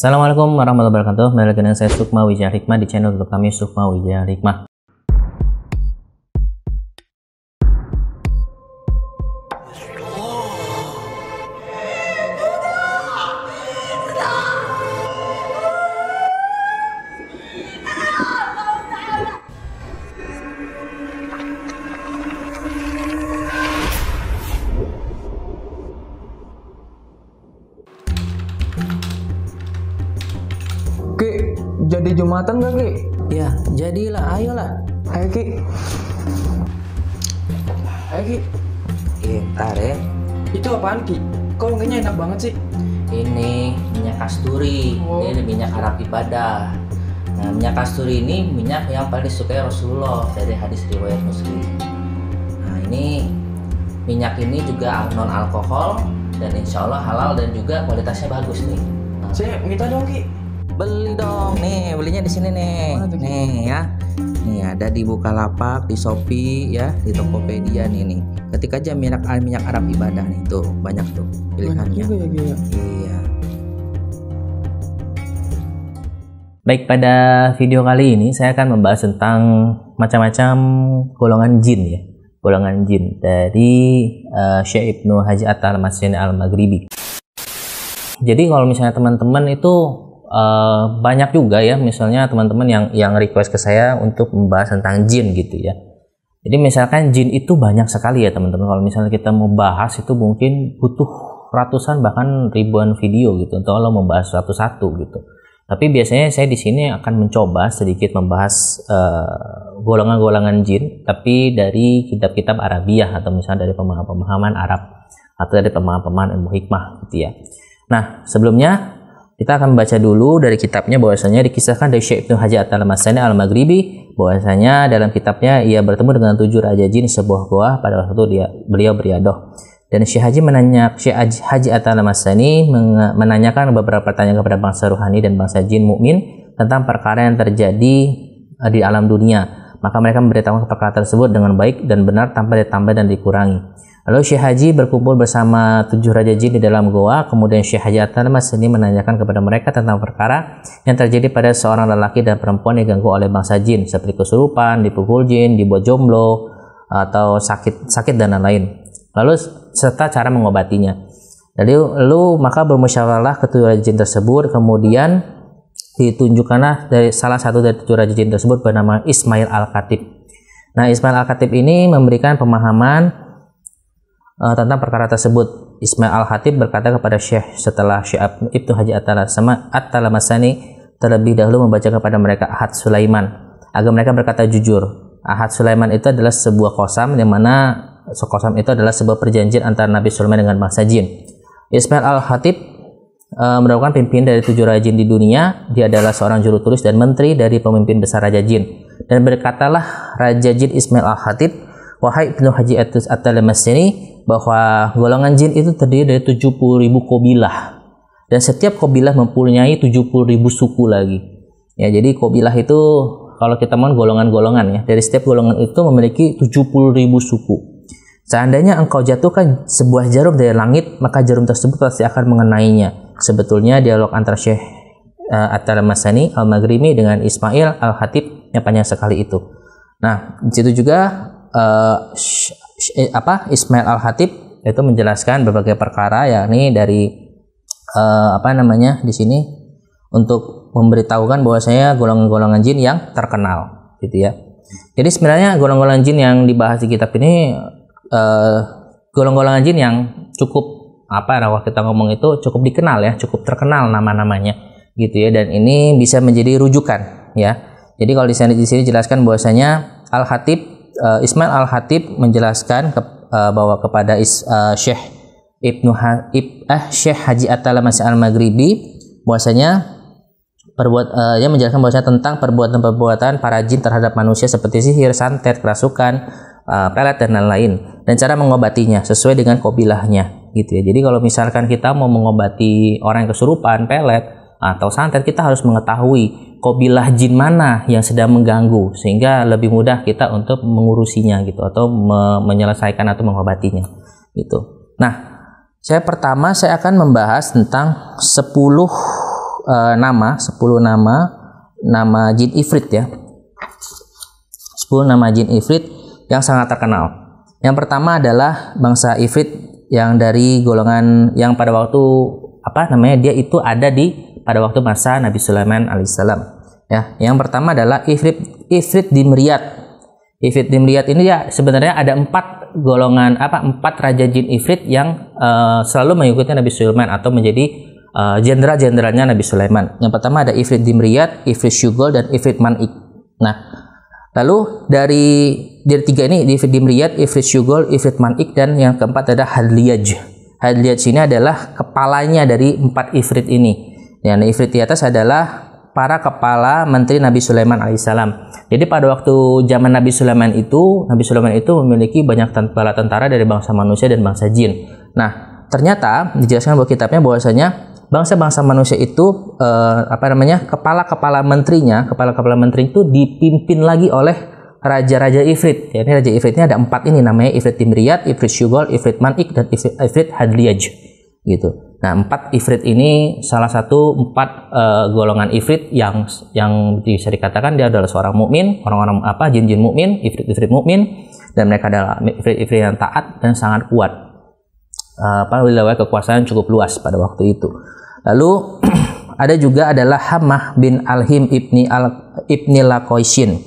Assalamualaikum warahmatullahi wabarakatuh. Kembali lagi dengan saya Sukma Wijaya Hikmah di channel YouTube kami Sukma Wijaya Hikmah. Ki, jadi Jumatan gak Ki? Ya, jadilah, ayolah. Ayo Ki. Ayo Ki. Ntar ya. Itu apaan Ki? Kok wanginya enak banget sih? Ini minyak kasturi. Oh. Ini minyak Arab ibadah. Nah, minyak kasturi ini minyak yang paling disukai Rasulullah dari hadis riwayat Muslim. Nah, ini minyak ini juga non alkohol dan insya Allah halal dan juga kualitasnya bagus nih. Nah, Saya minta dong Ki. beli dong, nih belinya di sini nih. Mana tuh, Ki? Nih ya. Nih ada di Bukalapak, di Shopee ya, di Tokopedia nih. Ketik aja minyak Arab ibadah nih, tuh banyak tuh Banyak pilihannya. juga ya Ki ya. Iya. Baik, pada video kali ini saya akan membahas tentang macam-macam golongan jin ya. Golongan jin dari Syekh Ibnu Haji At-Talmasani Al-Maghribi. Jadi kalau misalnya teman-teman itu banyak juga ya, misalnya teman-teman yang request ke saya untuk membahas tentang jin gitu ya. Jadi misalkan jin itu banyak sekali ya teman-teman. Kalau misalnya kita mau bahas itu mungkin butuh ratusan bahkan ribuan video gitu untuk kalau membahas satu-satu gitu. Tapi biasanya saya di sini akan mencoba sedikit membahas golongan-golongan jin, tapi dari kitab-kitab Arabiah atau misalnya dari pemahaman Arab atau dari pemahaman ilmu hikmah gitu ya. Nah, sebelumnya kita akan baca dulu dari kitabnya, bahwasanya dikisahkan dari Syekh Ibnu Haji At-Talmasani Al-Maghribi bahwasanya dalam kitabnya ia bertemu dengan 7 raja jin di sebuah goa pada waktu beliau beriadah. Dan Syekh Haji At-Talmasani menanyakan beberapa pertanyaan kepada bangsa ruhani dan bangsa jin mukmin tentang perkara yang terjadi di alam dunia. Maka mereka memberitahukan perkara tersebut dengan baik dan benar tanpa ditambah dan dikurangi. Lalu Syekh Haji berkumpul bersama 7 raja jin di dalam goa. Kemudian Syekh Haji At-Talmasani menanyakan kepada mereka tentang perkara yang terjadi pada seorang lelaki dan perempuan yang diganggu oleh bangsa jin, seperti kesurupan, dipukul jin, dibuat jomblo, atau sakit dan lain-lain. Lalu serta cara mengobatinya. Lalu maka bermusyawarahlah ketua raja jin tersebut. Kemudian ditunjukkanlah dari salah satu dari 7 raja jin tersebut bernama Ismail Al-Khatib. Nah, Ismail Al-Khatib ini memberikan pemahaman tentang perkara tersebut. Ismail Al-Khatib berkata kepada Syekh setelah Syekh Ibnu Haji At-Talmasani terlebih dahulu membaca kepada mereka Ahad Sulaiman agar mereka berkata jujur. Ahad Sulaiman itu adalah sebuah qasam, yang mana qasam itu adalah sebuah perjanjian antara Nabi Sulaiman dengan bangsa jin. Ismail Al-Khatib merupakan pimpinan dari 7 raja jin di dunia. Dia adalah seorang juru tulis dan menteri dari pemimpin besar raja jin. Dan berkatalah raja jin Ismail Al-Khatib, wahai Ibnu Haji At-Talmasani, bahwa golongan jin itu terdiri dari 70.000 qabilah, dan setiap qabilah mempunyai 70.000 suku lagi. Ya, jadi qabilah itu kalau kita mau golongan-golongan ya, dari setiap golongan itu memiliki 70.000 suku. Seandainya engkau jatuhkan sebuah jarum dari langit, maka jarum tersebut pasti akan mengenainya. Sebetulnya dialog antara Syekh At-Talmasani Al-Maghribi dengan Ismail Al-Khatib yang panjang sekali itu. Nah, di situ juga Ismail Al-Khatib itu menjelaskan berbagai perkara, yakni dari di sini untuk memberitahukan bahwasanya golongan-golongan jin yang terkenal gitu ya. Jadi sebenarnya golongan-golongan jin yang dibahas di kitab ini golongan-golongan jin yang cukup kalau kita ngomong itu cukup dikenal ya, cukup terkenal nama-namanya gitu ya, dan ini bisa menjadi rujukan ya. Jadi kalau di sini jelaskan bahwasanya Ismail Al-Khatib menjelaskan bahwa kepada Syekh Syekh Haji At-Talmasani Al-Maghribi bahwasanya ia menjelaskan bahwasanya tentang perbuatan-perbuatan para jin terhadap manusia seperti sihir, santet, kerasukan, pelet dan lain-lain, dan cara mengobatinya sesuai dengan qabilahnya gitu ya. Jadi kalau misalkan kita mau mengobati orang yang kesurupan, pelet atau santet, kita harus mengetahui qabilah jin mana yang sedang mengganggu, sehingga lebih mudah kita untuk mengurusinya gitu, atau menyelesaikan atau mengobatinya gitu. Nah, saya akan membahas tentang 10 nama jin ifrit ya. 10 nama jin ifrit yang sangat terkenal. Yang pertama adalah bangsa ifrit yang dari golongan yang pada waktu dia itu ada pada waktu masa Nabi Sulaiman alaihissalam. Ya, yang pertama adalah ifrit dimriyat. Ifrit dimriyat ini ya sebenarnya ada 4 golongan 4 raja jin ifrit yang selalu mengikuti Nabi Sulaiman atau menjadi jenderal-jenderalnya Nabi Sulaiman. Yang pertama ada ifrit dimriyat, ifrit syugol, dan ifrit man'ik. Nah, lalu dari 3 ini, ifrit dimriyat, ifrit syugol, ifrit man'ik, dan yang keempat ada hadliyaj. Hadliyaj ini adalah kepalanya dari 4 ifrit ini. Yang ifrit di atas adalah para kepala menteri Nabi Sulaiman alaihissalam. Jadi pada waktu zaman Nabi Sulaiman itu memiliki banyak kepala tentara dari bangsa manusia dan bangsa jin. Nah, ternyata dijelaskan bahwa kitabnya bahwasanya bangsa-bangsa manusia itu kepala-kepala menterinya itu dipimpin lagi oleh raja-raja ifrit. Jadi raja ifrit ini ada 4 ini, namanya ifrit dimriyat, ifrit syugol, ifrit man'ik, dan ifrit hadliyaj gitu. Nah, 4 ifrit ini salah satu 4 golongan ifrit yang bisa dikatakan dia adalah seorang mukmin, orang-orang jin-jin mukmin, ifrit mukmin, dan mereka adalah ifrit yang taat dan sangat kuat. Wilayah kekuasaan cukup luas pada waktu itu. Lalu ada juga adalah Hammah bin Alhim ibni Lakoishin.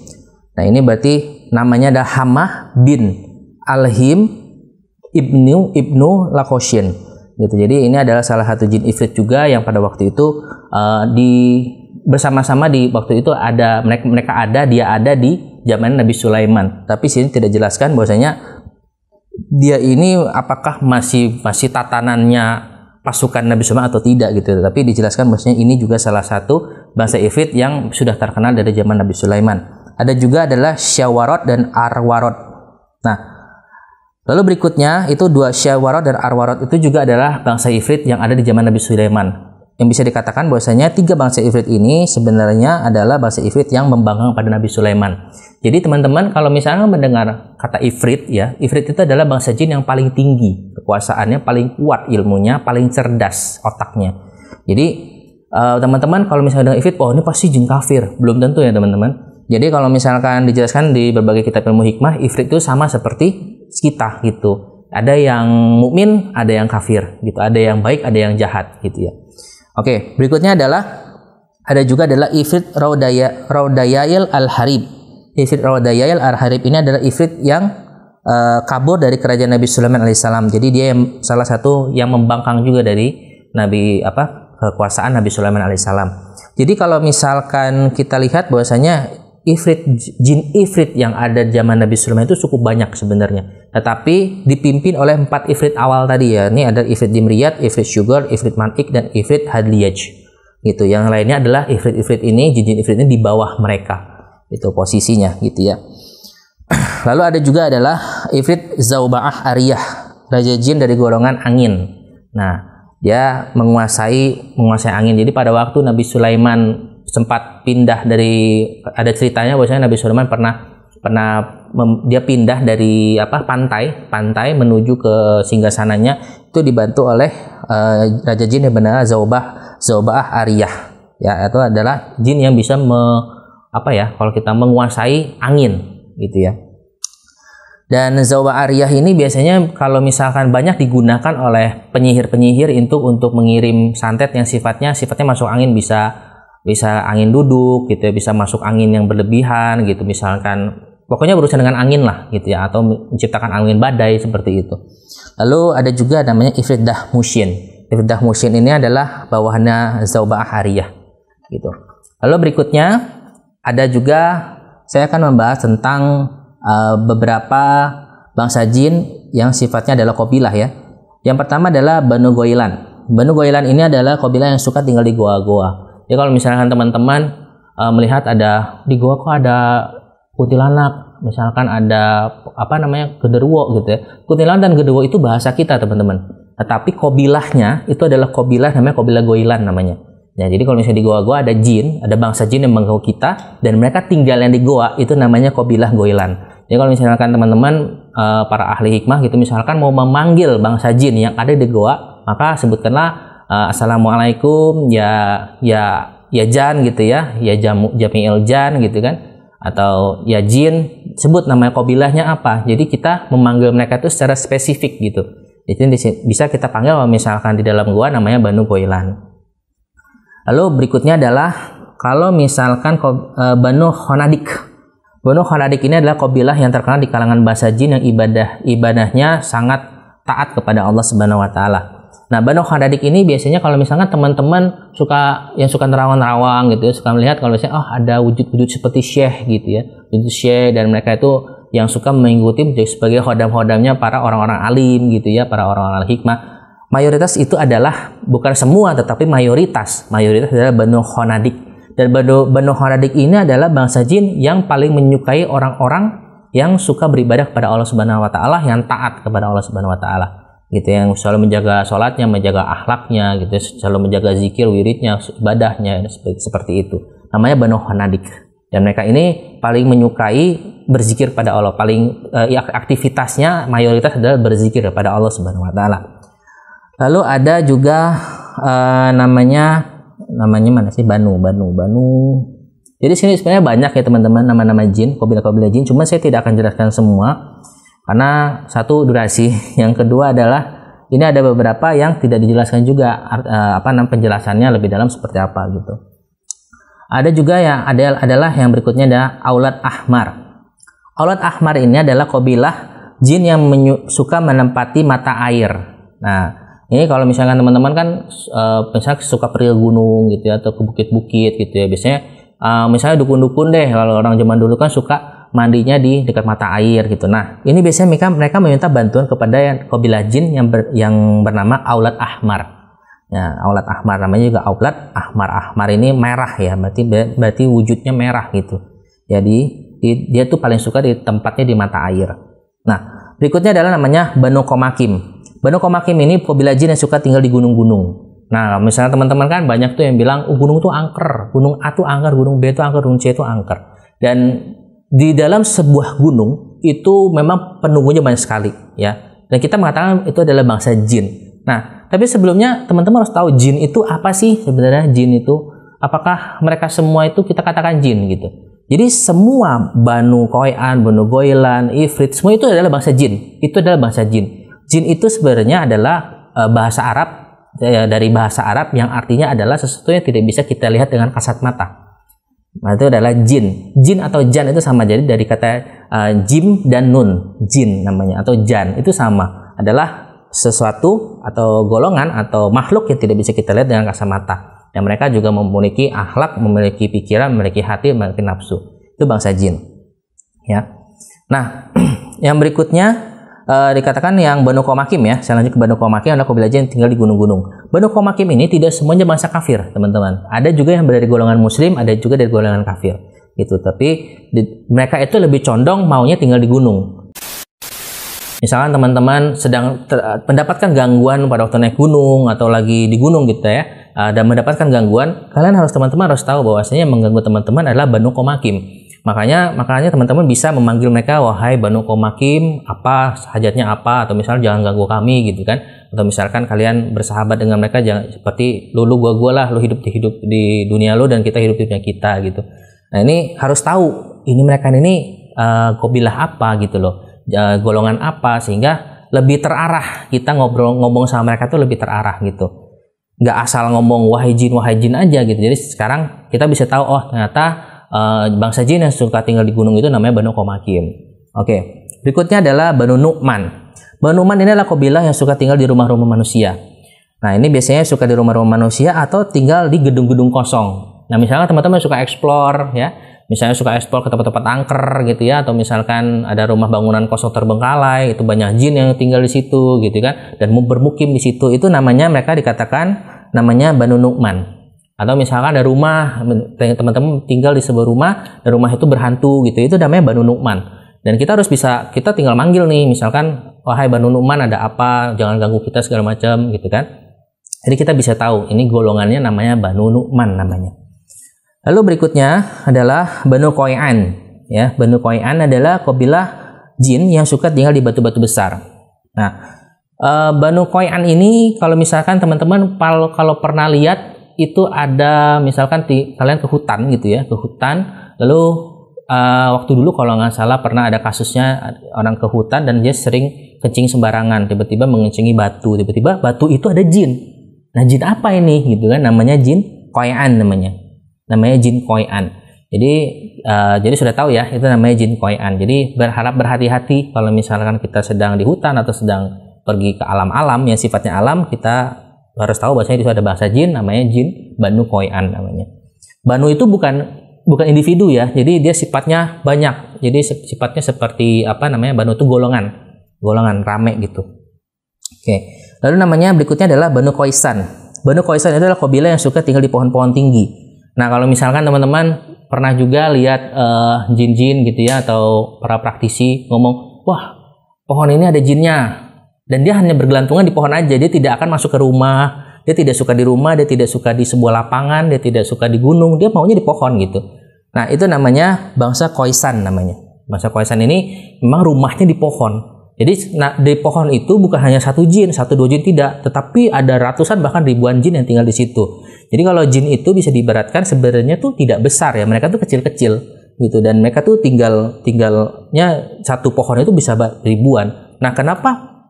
Nah, ini berarti namanya ada Hammah bin Alhim ibnu Lakoishin gitu. Jadi ini adalah salah satu jin ifrit juga yang pada waktu itu bersama-sama di waktu itu dia ada di zaman Nabi Sulaiman. Tapi sini tidak jelaskan bahwasanya dia ini apakah masih tatanannya pasukan Nabi Sulaiman atau tidak gitu. Tapi dijelaskan bahwasanya ini juga salah satu bangsa ifrit yang sudah terkenal dari zaman Nabi Sulaiman. Ada juga adalah Syawarot dan Arwarot. Nah, lalu berikutnya itu 2 Syawarot dan Arwarot itu juga adalah bangsa ifrit yang ada di zaman Nabi Sulaiman. Yang bisa dikatakan bahwasanya 3 bangsa ifrit ini sebenarnya adalah bangsa ifrit yang membangkang pada Nabi Sulaiman. Jadi teman-teman kalau misalnya mendengar kata ifrit ya, ifrit itu adalah bangsa jin yang paling tinggi kekuasaannya, paling kuat ilmunya, paling cerdas otaknya. Jadi teman-teman kalau misalnya dengar ifrit, oh ini pasti jin kafir. Belum tentu ya teman-teman. Jadi kalau misalkan dijelaskan di berbagai kitab ilmu hikmah, ifrit itu sama seperti kita gitu. Ada yang mukmin, ada yang kafir gitu. Ada yang baik, ada yang jahat gitu ya. Oke, berikutnya ada juga ifrit Raudayail al-Harib. Ifrit Raudayail al-Harib ini adalah ifrit yang kabur dari kerajaan Nabi Sulaiman alaihissalam. Jadi dia salah satu yang membangkang juga dari kekuasaan Nabi Sulaiman alaihissalam. Jadi kalau misalkan kita lihat bahwasanya jin ifrit yang ada di zaman Nabi Sulaiman itu cukup banyak sebenarnya. Tetapi dipimpin oleh 4 ifrit awal tadi ya. Ini ada ifrit dimriyat, ifrit syugol, ifrit man'ik, dan ifrit hadliyaj. Gitu. Yang lainnya adalah ifrit-ifrit ini, jin ifrit ini di bawah mereka. Itu posisinya gitu ya. Lalu ada juga adalah ifrit Zauba'ah Ariyah, raja jin dari golongan angin. Nah, dia menguasai angin. Jadi pada waktu Nabi Sulaiman sempat pindah ada ceritanya bahwasanya Nabi Sulaiman pernah dia pindah dari pantai menuju ke singgasananya, itu dibantu oleh raja jin yang bernama Zauba'ah Ariyah. Ya, itu adalah jin yang bisa kalau kita menguasai angin gitu ya. Dan Zauba'ah Ariyah ini biasanya kalau misalkan banyak digunakan oleh penyihir-penyihir untuk mengirim santet yang sifatnya masuk angin, bisa angin duduk gitu ya, bisa masuk angin yang berlebihan gitu, misalkan pokoknya berurusan dengan angin lah gitu ya, atau menciptakan angin badai seperti itu. Lalu ada juga namanya ifrit Dahmushin. Ifrit Dahmushin ini adalah bawahannya Zauba'ah Ariyah gitu. Lalu berikutnya ada juga saya akan membahas tentang beberapa bangsa jin yang sifatnya adalah qabilah ya. Yang pertama adalah Banu Ghailan. Banu Ghailan ini adalah qabilah yang suka tinggal di goa-goa. Ya kalau misalkan teman-teman melihat di goa kok ada kuntilanak, misalkan ada genderuwo gitu ya. Kuntilanak dan genderuwo itu bahasa kita teman-teman. Tetapi qabilahnya itu adalah qabilah namanya qabilah Ghailan namanya. Ya, jadi kalau misalnya di goa-goa ada bangsa jin yang mengganggu kita, dan mereka tinggalnya di goa, itu namanya qabilah Ghailan. Jadi kalau misalkan teman-teman para ahli hikmah gitu misalkan mau memanggil bangsa jin yang ada di goa, maka sebutkanlah assalamualaikum ya Jan gitu ya Jami'il Jan gitu kan, atau ya Jin, sebut nama kabilahnya apa. Jadi kita memanggil mereka itu secara spesifik gitu. Itu bisa kita panggil misalkan di dalam gua namanya Banu Goilan. Lalu berikutnya adalah kalau misalkan Banu Khonadik. Banu Khonadik ini adalah kabilah yang terkenal di kalangan bangsa jin yang ibadahnya sangat taat kepada Allah Subhanahu wa taala. Nah, Banu Khonadik ini biasanya kalau misalkan teman-teman suka nerawang-nerawang gitu ya, suka melihat kalau misalnya ada wujud-wujud seperti syekh gitu ya, wujud syekh, dan mereka itu yang suka mengikuti sebagai khodam-khodamnya para orang-orang alim gitu ya, para orang-orang hikmah. Mayoritas itu adalah, bukan semua tetapi mayoritas adalah Banu Khonadik. Dan Banu Khonadik ini adalah bangsa jin yang paling menyukai orang-orang yang suka beribadah kepada Allah Subhanahu wa taala, yang taat kepada Allah Subhanahu wa taala. Gitu, yang selalu menjaga sholatnya, menjaga akhlaknya gitu, selalu menjaga zikir, wiridnya, ibadahnya, seperti itu. Namanya Banu Khonadik. Dan mereka ini paling menyukai berzikir pada Allah, paling aktivitasnya mayoritas adalah berzikir kepada Allah Subhanahu wa taala. Lalu ada juga namanya mana sih, Banu. Jadi sini sebenarnya banyak ya teman-teman nama-nama jin, kabilah-kabilah jin, cuma saya tidak akan jelaskan semua. Karena satu, durasi, yang kedua adalah ini ada beberapa yang tidak dijelaskan juga penjelasannya lebih dalam seperti apa gitu. Ada juga yang adalah yang berikutnya adalah Aulad Ahmar. Aulad Ahmar ini adalah kabilah jin yang suka menempati mata air. Nah, ini kalau misalkan teman-teman kan misalnya suka pergi ke gunung gitu ya, atau ke bukit-bukit gitu ya, biasanya misalnya dukun-dukun deh, kalau orang zaman dulu kan suka mandinya di dekat mata air gitu. Nah, ini biasanya mereka meminta bantuan kepada kabilah jin yang bernama Aulad Ahmar. Ya, Aulad Ahmar namanya juga Aulad Ahmar. Ahmar ini merah ya, berarti wujudnya merah gitu. Jadi dia tuh paling suka di tempatnya di mata air. Nah, berikutnya adalah namanya Banu Komakim. Banu Komakim ini kabilah jin yang suka tinggal di gunung-gunung. Nah, misalnya teman-teman kan banyak tuh yang bilang gunung tuh angker, gunung A tuh angker, gunung B tuh angker, gunung C tuh angker. Dan di dalam sebuah gunung itu memang penunggunya banyak sekali ya, dan kita mengatakan itu adalah bangsa jin. Nah, tapi sebelumnya teman-teman harus tahu jin itu apa sih sebenarnya. Jin itu apakah mereka semua itu kita katakan jin gitu? Jadi semua Banu Koyan, Banu Goilan, Ifrit, semua itu adalah bangsa jin. Itu adalah bangsa jin. Jin itu sebenarnya adalah bahasa Arab, dari bahasa Arab yang artinya adalah sesuatu yang tidak bisa kita lihat dengan kasat mata. Nah, itu adalah jin. Jin atau jan itu sama, jadi dari kata jim dan nun, jin namanya, atau jan itu sama, adalah sesuatu atau golongan atau makhluk yang tidak bisa kita lihat dengan kasat mata. Dan mereka juga memiliki akhlak, memiliki pikiran, memiliki hati, memiliki nafsu. Itu bangsa jin. Ya. Nah, yang berikutnya dikatakan yang Banu Komakim ya. Saya lanjut ke Banu Komakim, adalah kabilah jin yang tinggal di gunung-gunung. Banu Komakim ini tidak semuanya bangsa kafir, teman-teman. Ada juga yang dari golongan muslim, ada juga dari golongan kafir. Gitu. Tapi mereka itu lebih condong maunya tinggal di gunung. Misalkan teman-teman sedang mendapatkan gangguan pada waktu naik gunung atau lagi di gunung gitu ya, dan mendapatkan gangguan, teman-teman harus tahu bahwasanya yang mengganggu teman-teman adalah Banu Komakim. Makanya teman-teman bisa memanggil mereka, wahai Banu Komakim, apa hajatnya apa, atau misalnya jangan ganggu kami gitu kan, atau misalkan kalian bersahabat dengan mereka, jangan seperti lu gua lah, lu hidup di dunia lu dan kita hidup di dunia kita gitu. Nah, ini harus tahu ini mereka ini kabilah apa gitu loh, golongan apa, sehingga lebih terarah kita ngomong sama mereka tuh lebih terarah gitu. Nggak asal ngomong wahai jin aja gitu. Jadi sekarang kita bisa tahu, oh ternyata bangsa jin yang suka tinggal di gunung itu namanya Banu Komakim. Oke, berikutnya adalah Banu Nu'man. Banu Nu'man ini adalah kabilah yang suka tinggal di rumah-rumah manusia. Nah, ini biasanya suka di rumah-rumah manusia atau tinggal di gedung-gedung kosong. Nah, misalnya teman-teman suka explore ya, misalnya suka explore ke tempat-tempat angker gitu ya, atau misalkan ada rumah bangunan kosong terbengkalai, itu banyak jin yang tinggal di situ gitu kan, dan bermukim di situ. Itu namanya, mereka dikatakan namanya Banu Nu'man. Atau misalkan ada rumah, teman-teman tinggal di sebuah rumah, dan rumah itu berhantu gitu, itu namanya Banu Nu'man. Dan kita harus bisa, kita tinggal manggil nih, misalkan wahai Banu Nu'man ada apa, jangan ganggu kita segala macam gitu kan. Jadi kita bisa tahu ini golongannya namanya Banu Nu'man namanya. Lalu berikutnya adalah Banu Koyan ya. Banu Koyan adalah kabilah jin yang suka tinggal di batu-batu besar. Nah, Banu Qoyan ini kalau misalkan teman-teman kalau pernah lihat itu ada misalkan kalian ke hutan gitu ya, ke hutan lalu waktu dulu kalau nggak salah pernah ada kasusnya orang ke hutan dan dia sering kencing sembarangan, tiba-tiba mengencingi batu, tiba-tiba batu itu ada jin. Nah, jin apa ini gitu kan, namanya jin Qoyan namanya jin Qoyan. Jadi sudah tahu ya, itu namanya jin Qoyan. Jadi berhati-hati kalau misalkan kita sedang di hutan atau sedang pergi ke alam-alam yang sifatnya alam, kita harus tahu bahwasanya itu ada bahasa jin, namanya jin Banu Qoyan namanya. Banu itu bukan individu ya, jadi dia sifatnya banyak. Jadi sifatnya seperti apa namanya, Banu itu golongan rame gitu. Oke. Lalu namanya berikutnya adalah Banu Qoisan. Banu Qoisan itu adalah kabilah yang suka tinggal di pohon-pohon tinggi. Nah, kalau misalkan teman-teman pernah juga lihat jin-jin gitu ya, atau para praktisi ngomong, wah pohon ini ada jinnya, dan dia hanya bergelantungan di pohon aja, dia tidak akan masuk ke rumah, dia tidak suka di rumah, dia tidak suka di sebuah lapangan, dia tidak suka di gunung, dia maunya di pohon gitu. Nah, itu namanya bangsa Qoisan namanya. Bangsa Qoisan ini memang rumahnya di pohon. Jadi di pohon itu bukan hanya satu jin, satu dua jin tidak, tetapi ada ratusan bahkan ribuan jin yang tinggal di situ. Jadi kalau jin itu bisa diibaratkan sebenarnya tuh tidak besar ya, mereka tuh kecil-kecil gitu, dan mereka tuh tinggalnya satu pohon itu bisa ribuan. Nah, kenapa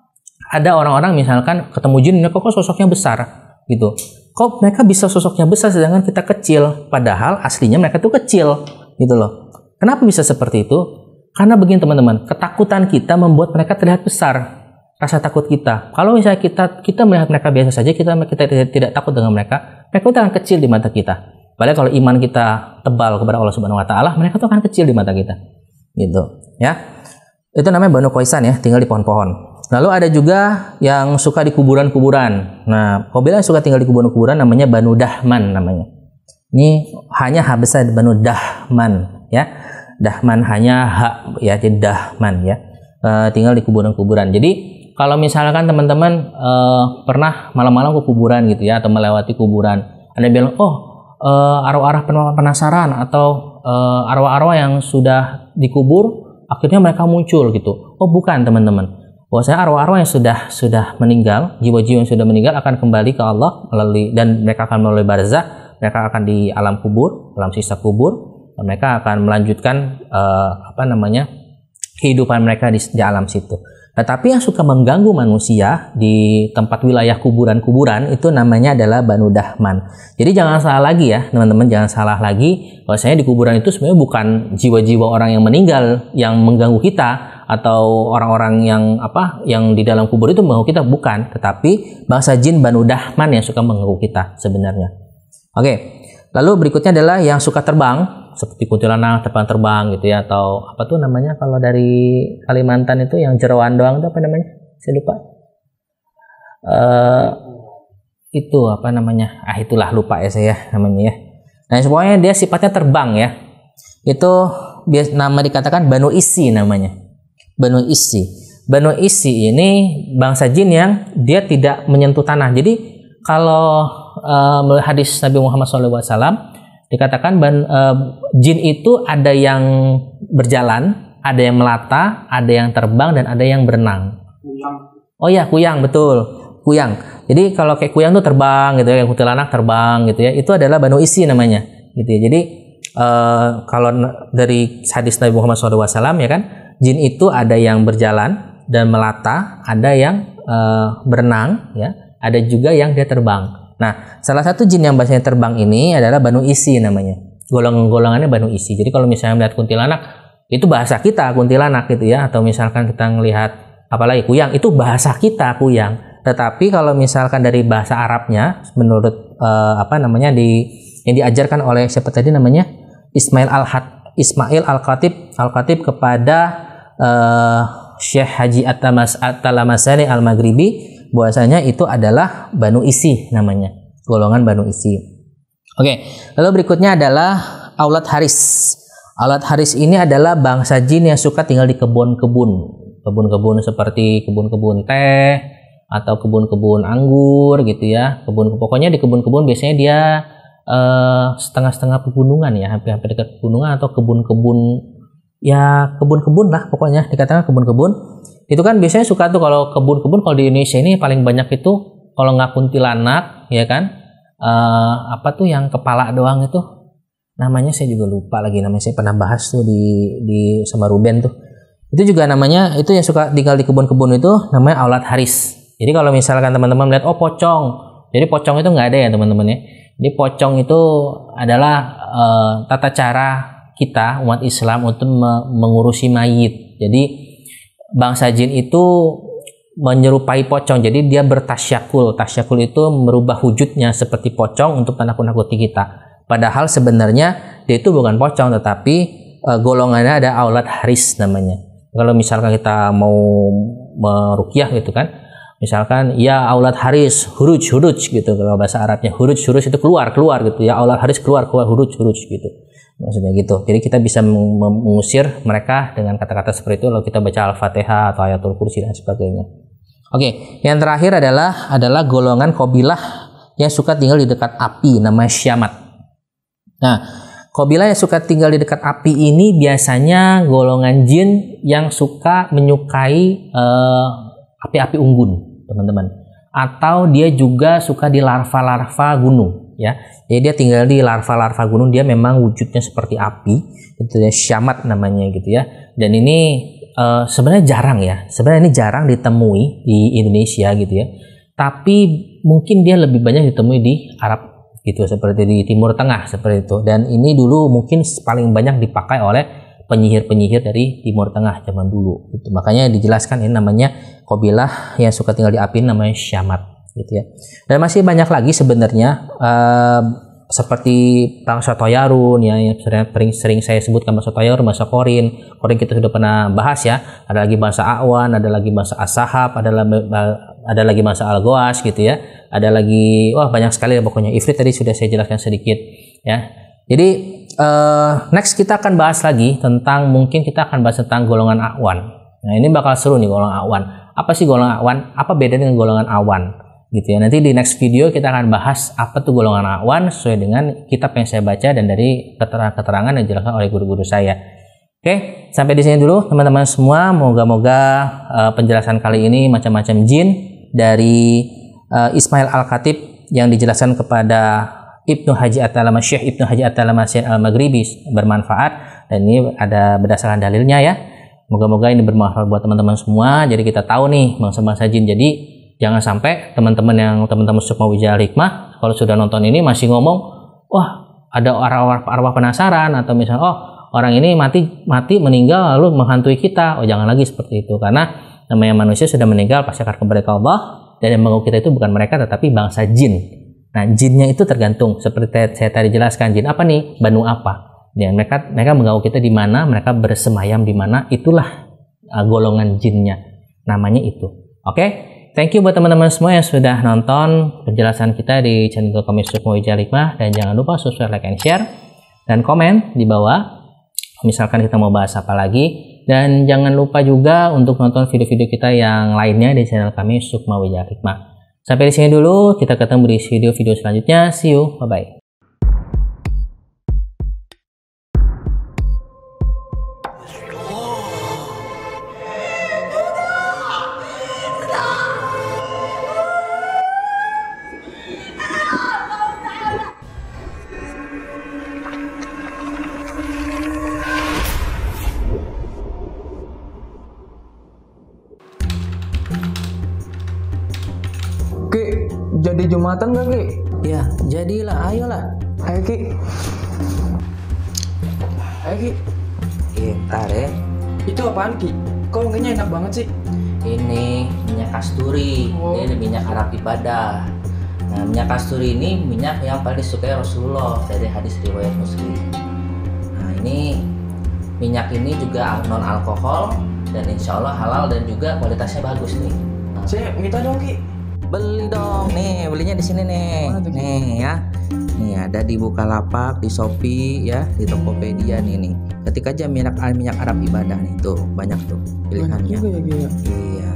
ada orang-orang misalkan ketemu jin, kok sosoknya besar gitu? Kok mereka bisa sosoknya besar sedangkan kita kecil? Padahal aslinya mereka tuh kecil gitu loh. Kenapa bisa seperti itu? Karena begini teman-teman, ketakutan kita membuat mereka terlihat besar. Rasa takut kita. Kalau misalnya kita melihat mereka biasa saja, kita tidak takut dengan mereka itu akan kecil di mata kita. Padahal kalau iman kita tebal kepada Allah Subhanahu wa taala, mereka itu akan kecil di mata kita. Gitu, ya. Itu namanya Banu Qoisan ya, tinggal di pohon-pohon. Lalu ada juga yang suka di kuburan-kuburan. Nah, kabilah yang suka tinggal di kuburan-kuburan namanya Banu Dahman namanya. Ini hanya H besar, Banu Dahman ya. Dahman hanya H ya, jadi Dahman ya. Tinggal di kuburan-kuburan. Jadi kalau misalkan teman-teman pernah malam-malam ke kuburan gitu ya, atau melewati kuburan, Anda bilang, arwah-arwah penasaran atau arwah-arwah yang sudah dikubur akhirnya mereka muncul gitu. Oh, bukan teman-teman. Bahwasanya arwah-arwah yang sudah meninggal, jiwa-jiwa yang sudah meninggal akan kembali ke Allah dan mereka akan melalui barzah, mereka akan di alam kubur, alam sisa kubur. Mereka akan melanjutkan kehidupan mereka di alam situ. Tetapi yang suka mengganggu manusia di tempat wilayah kuburan-kuburan itu namanya adalah Banu Dahman. Jadi jangan salah lagi ya teman-teman, jangan salah lagi bahwasanya di kuburan itu sebenarnya bukan jiwa-jiwa orang yang meninggal yang mengganggu kita, atau orang-orang yang di dalam kubur itu mengganggu kita, bukan. Tetapi bangsa jin Banu Dahman yang suka mengganggu kita sebenarnya. Oke. Lalu berikutnya adalah yang suka terbang, seperti kuntilanak, terbang-terbang gitu ya, atau apa tuh namanya kalau dari Kalimantan itu yang jeroan doang itu apa namanya? Saya lupa. Itu apa namanya? Itulah lupa ya saya namanya ya. Nah, semuanya dia sifatnya terbang ya. Itu nama dikatakan Banu Isi namanya. Banu Isi. Banu Isi ini bangsa jin yang dia tidak menyentuh tanah. Jadi kalau hadis Nabi Muhammad SAW dikatakan jin itu ada yang berjalan, ada yang melata, ada yang terbang, dan ada yang berenang. Kuyang. Oh ya, kuyang, betul. Kuyang. Jadi kalau kayak kuyang tuh terbang gitu ya, kayak kuntilanak terbang gitu ya. Itu adalah Banu Isi namanya. Gitu ya. Jadi kalau dari hadis Nabi Muhammad SAW ya kan, jin itu ada yang berjalan dan melata, ada yang berenang ya, ada juga yang dia terbang. Nah, salah satu jin yang bahasanya terbang ini adalah Banu Isi namanya. Golongannya Banu Isi. Jadi kalau misalnya melihat kuntilanak, itu bahasa kita kuntilanak gitu ya. Atau misalkan kita ngelihat apalagi kuyang, itu bahasa kita kuyang. Tetapi kalau misalkan dari bahasa Arabnya, menurut yang diajarkan oleh siapa tadi namanya? Ismail Al-Khatib kepada Syekh Haji At-Talamasani Al-Maghribi, bahwasanya itu adalah Banu Isi namanya, golongan Banu Isi. Oke, lalu berikutnya adalah Aulad Haris. Aulad Haris ini adalah bangsa jin yang suka tinggal di kebun-kebun seperti kebun-kebun teh atau kebun-kebun anggur gitu ya. Pokoknya di kebun-kebun biasanya dia setengah-setengah pegunungan ya, hampir dekat pegunungan, atau kebun-kebun ya kebun-kebun lah pokoknya, dikatakan kebun-kebun. Itu kan biasanya suka tuh kalau kebun-kebun, kalau di Indonesia ini paling banyak itu kalau nggak kuntilanak ya kan, apa tuh yang kepala doang itu namanya saya juga lupa lagi, namanya saya pernah bahas tuh di sama Ruben tuh. Itu juga namanya, itu yang suka tinggal di kebun-kebun itu namanya aulat haris. Jadi kalau misalkan teman-teman melihat oh pocong, jadi pocong itu nggak ada ya teman-teman ya. Jadi pocong itu adalah tata cara kita umat Islam untuk mengurusi mayit. Jadi bangsa jin itu menyerupai pocong, jadi dia bertasyakul. Tasyakul itu merubah wujudnya seperti pocong untuk menakut-nakuti kita. Padahal sebenarnya dia itu bukan pocong, tetapi golongannya ada aulat haris namanya. Kalau misalkan kita mau meruqyah gitu kan, misalkan ya aulat haris huruj gitu, kalau bahasa Arabnya huruj itu keluar gitu ya, aulat haris keluar huruj gitu maksudnya gitu. Jadi kita bisa mengusir mereka dengan kata-kata seperti itu kalau kita baca Al-Fatihah atau Ayatul Kursi dan sebagainya. Oke, yang terakhir adalah golongan qabilah yang suka tinggal di dekat api, namanya syamat. Nah, qabilah yang suka tinggal di dekat api ini biasanya golongan jin yang suka menyukai api-api unggun, teman-teman. Atau dia juga suka di larva-larva gunung, ya. Jadi dia tinggal di larva-larva gunung, dia memang wujudnya seperti api, itu ya syamat namanya gitu ya. Dan ini sebenarnya jarang ya. Sebenarnya ini jarang ditemui di Indonesia gitu ya. Tapi mungkin dia lebih banyak ditemui di Arab gitu, seperti di Timur Tengah seperti itu. Dan ini dulu mungkin paling banyak dipakai oleh penyihir-penyihir dari Timur Tengah zaman dulu gitu. Makanya dijelaskan ini namanya qabilah yang suka tinggal di api, namanya syamat gitu ya. Dan masih banyak lagi sebenarnya, seperti bangsa Toyarun ya, yang sering saya sebutkan, bangsa Toyarun, bangsa Korin kita sudah pernah bahas ya. Ada lagi bangsa Awan, ada lagi bangsa As-Sahab, ada lagi bangsa Al-Ghawas gitu ya. Ada lagi, wah banyak sekali ya pokoknya. Ifrit tadi sudah saya jelaskan sedikit ya. Jadi next kita akan bahas lagi tentang, mungkin kita akan bahas tentang golongan awan. Nah ini bakal seru nih, golongan awan. Apa sih golongan awan? Apa bedanya dengan golongan awan? Gitu ya. Nanti di next video kita akan bahas apa tuh golongan awan sesuai dengan kitab yang saya baca dan dari keterangan yang dijelaskan oleh guru-guru saya. Oke, sampai di sini dulu teman-teman semua. Moga-moga penjelasan kali ini macam-macam jin dari Ismail Al-Khatib yang dijelaskan kepada Ibnu Haji At-Ta'ala, Syekh Ibnu Haji At-Ta'ala Al-Maghribi bermanfaat, dan ini ada berdasarkan dalilnya ya. Moga-moga ini bermanfaat buat teman-teman semua. Jadi kita tahu nih bangsa-bangsa jin. Jadi jangan sampai teman-teman Sukma Wijaya Hikmah kalau sudah nonton ini masih ngomong, wah ada arwah penasaran, atau misalnya oh orang ini mati meninggal lalu menghantui kita. Oh jangan lagi seperti itu, karena namanya manusia sudah meninggal pasti akan kembali ke Allah, dan yang mengganggu kita itu bukan mereka tetapi bangsa jin. Nah jinnya itu tergantung, seperti saya tadi jelaskan, jin apa nih, banu apa. Dan mereka mengganggu kita di mana, mereka bersemayam di mana, itulah golongan jinnya, namanya itu. Oke, thank you buat teman-teman semua yang sudah nonton penjelasan kita di channel kami Sukma Wijaya Hikmah, dan jangan lupa subscribe, like, and share, dan komen di bawah misalkan kita mau bahas apa lagi. Dan jangan lupa juga untuk nonton video-video kita yang lainnya di channel kami Sukma Wijaya Hikmah. Sampai di sini dulu, kita ketemu di video-video selanjutnya. See you, bye-bye. Ki, jadi Jumatan gak Ki? Ya, jadilah, ayolah. Ayo Ki. Ayo Ki. Ntar ya. Itu apaan Ki? Kok wanginya enak banget sih? Ini minyak kasturi. Oh. Ini minyak Arab ibadah. Nah, minyak kasturi ini minyak yang paling disukai Rasulullah dari hadis riwayat Muslim. Nah, ini minyak ini juga non alkohol dan insya Allah halal, dan juga kualitasnya bagus nih. Nah, Saya minta dong Ki. beli dong, nih belinya di sini nih. Mana tuh, Ki? Nih ya. Nih ada di Bukalapak, di Shopee ya, di Tokopedia nih. Ketik aja minyak Arab ibadah nih, tuh banyak tuh Banyak pilihannya. juga ya Ki ya. Iya.